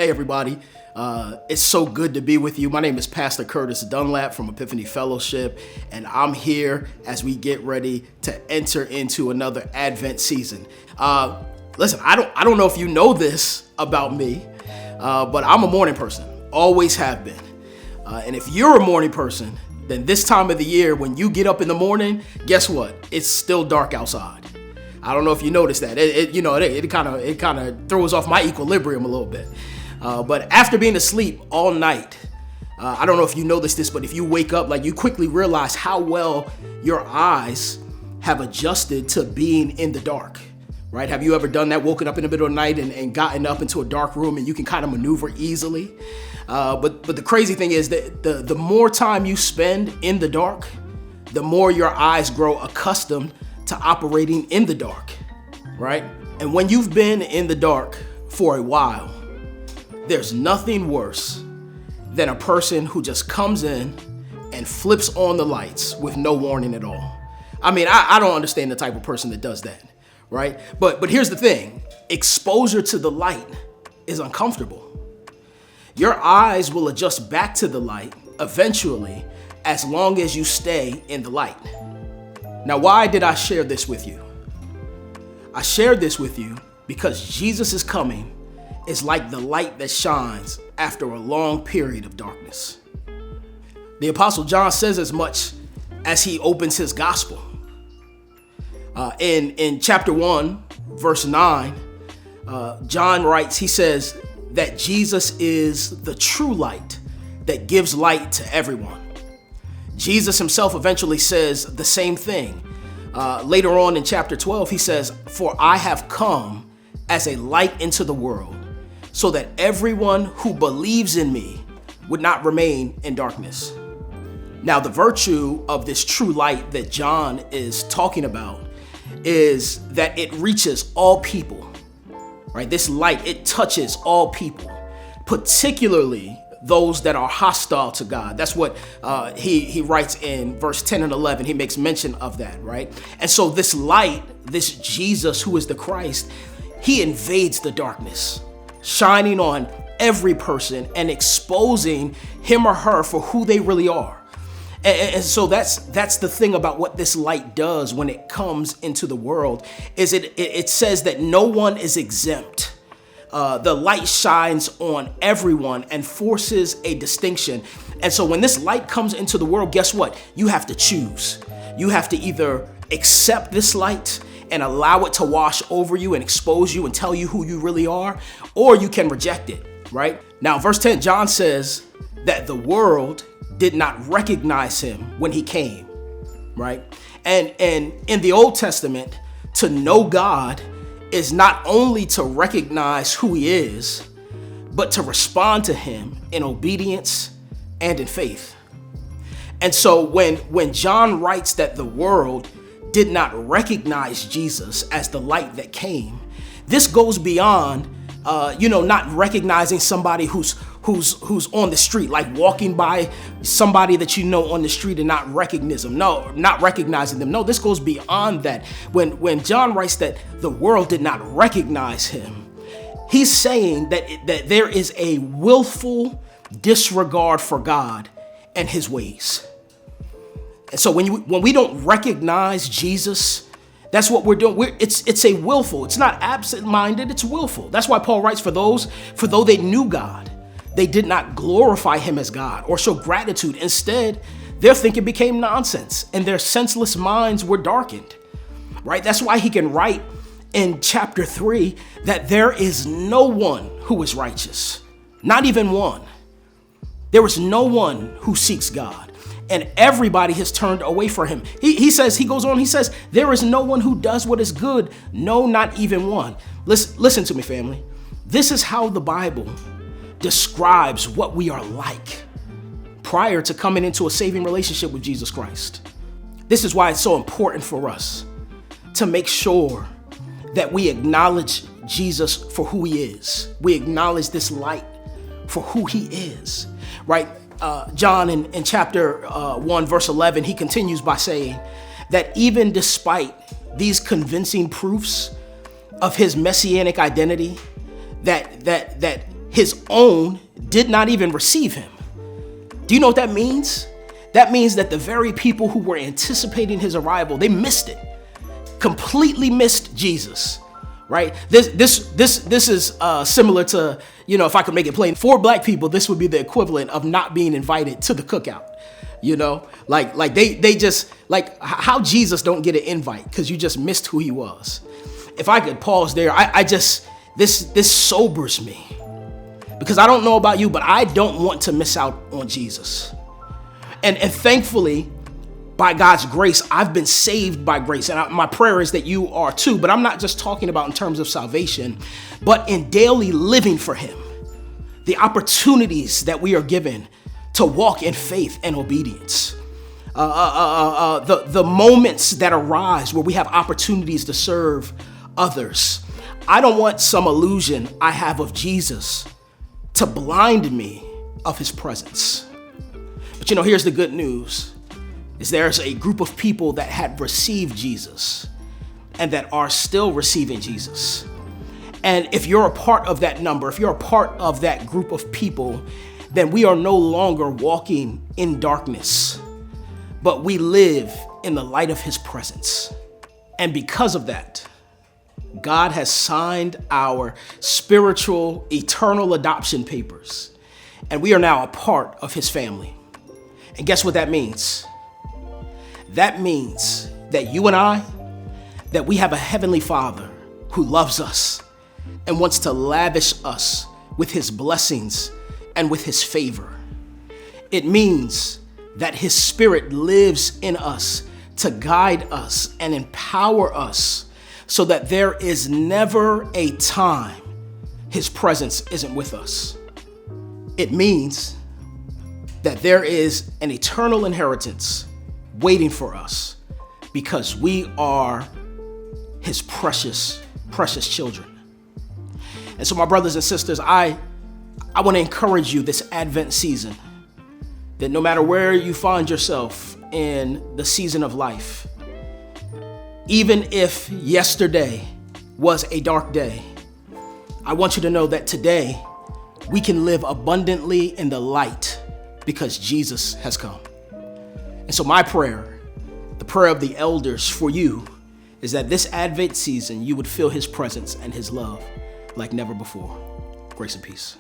Hey everybody, it's so good to be with you. My name is Pastor Curtis Dunlap from Epiphany Fellowship, and I'm here as we get ready to enter into another Advent season. Listen, I don't know if you know this about me, but I'm a morning person, always have been. And if you're a morning person, then this time of the year, when you get up in the morning, guess what? It's still dark outside. I don't know if you noticed that. It kind of throws off my equilibrium a little bit. But after being asleep all night, I don't know if you noticed this, but if you wake up, you quickly realize how well your eyes have adjusted to being in the dark, right? Have you ever done that, woken up in the middle of the night and gotten up into a dark room and you can kind of maneuver easily? But the crazy thing is that the more time you spend in the dark, the more your eyes grow accustomed to operating in the dark, right? And when you've been in the dark for a while, there's nothing worse than a person who just comes in and flips on the lights with no warning at all. I mean, I don't understand the type of person that does that, right? But here's the thing, exposure to the light is uncomfortable. Your eyes will adjust back to the light eventually, as long as you stay in the light. Now, why did I share this with you? I shared this with you because Jesus' coming is like the light that shines after a long period of darkness. The Apostle John says as much as he opens his gospel. In chapter 1, verse 9, John writes, he says that Jesus is the true light that gives light to everyone. Jesus himself eventually says the same thing. Later on in chapter 12, he says, "For I have come as a light into the world, so that everyone who believes in me would not remain in darkness." Now, the virtue of this true light that John is talking about is that it reaches all people, right? This light, it touches all people, particularly those that are hostile to God. That's what he writes in verse 10 and 11. He makes mention of that, right? And so this light, this Jesus who is the Christ, he invades the darkness, shining on every person and exposing him or her for who they really are. And so that's the thing about what this light does when it comes into the world, is it says that no one is exempt. The light shines on everyone and forces a distinction. And so when this light comes into the world, guess what? You have to choose. You have to either accept this light and allow it to wash over you and expose you and tell you who you really are, or you can reject it, right? Now, verse 10, John says that the world did not recognize him when he came, right? And in the Old Testament, to know God is not only to recognize who he is, but to respond to him in obedience and in faith. And so when John writes that the world did not recognize Jesus as the light that came, this goes beyond, not recognizing somebody who's on the street, like walking by somebody that you know on the street and not recognizing them. No, this goes beyond that. When John writes that the world did not recognize him, he's saying that there is a willful disregard for God and his ways. And so when we don't recognize Jesus, that's what we're doing. It's a willful. It's not absent-minded. It's willful. That's why Paul writes, for though they knew God, they did not glorify him as God or show gratitude. Instead, their thinking became nonsense and their senseless minds were darkened, right? That's why he can write in chapter 3 that there is no one who is righteous, not even one. There is no one who seeks God, and everybody has turned away from him. He says, there is no one who does what is good, no, not even one. Listen to me, family. This is how the Bible describes what we are like prior to coming into a saving relationship with Jesus Christ. This is why it's so important for us to make sure that we acknowledge Jesus for who he is. We acknowledge this light for who he is, right? John in chapter 1, verse 11, he continues by saying that even despite these convincing proofs of his messianic identity, that his own did not even receive him. Do you know what that means? That means that the very people who were anticipating his arrival, they missed it. Completely missed Jesus, right? This is similar to, if I could make it plain, for black people, this would be the equivalent of not being invited to the cookout. Like they just, like how Jesus don't get an invite because you just missed who he was. If I could pause there, this sobers me, because I don't know about you, but I don't want to miss out on Jesus. And thankfully, by God's grace, I've been saved by grace. And my prayer is that you are too. But I'm not just talking about in terms of salvation, but in daily living for him. The opportunities that we are given to walk in faith and obedience. The moments that arise where we have opportunities to serve others. I don't want some illusion I have of Jesus to blind me of his presence. But here's the good news, is there's a group of people that had received Jesus and that are still receiving Jesus. And if you're a part of that number, if you're a part of that group of people, then we are no longer walking in darkness, but we live in the light of his presence. And because of that, God has signed our spiritual, eternal adoption papers, and we are now a part of his family. And guess what that means? That means that you and I, that we have a heavenly Father who loves us and wants to lavish us with his blessings and with his favor. It means that his Spirit lives in us to guide us and empower us so that there is never a time his presence isn't with us. It means that there is an eternal inheritance waiting for us because we are his precious, precious children. And so, my brothers and sisters, I want to encourage you this Advent season that no matter where you find yourself in the season of life, even if yesterday was a dark day, I want you to know that today we can live abundantly in the light because Jesus has come. And so my prayer, the prayer of the elders for you, is that this Advent season you would feel his presence and his love like never before. Grace and peace.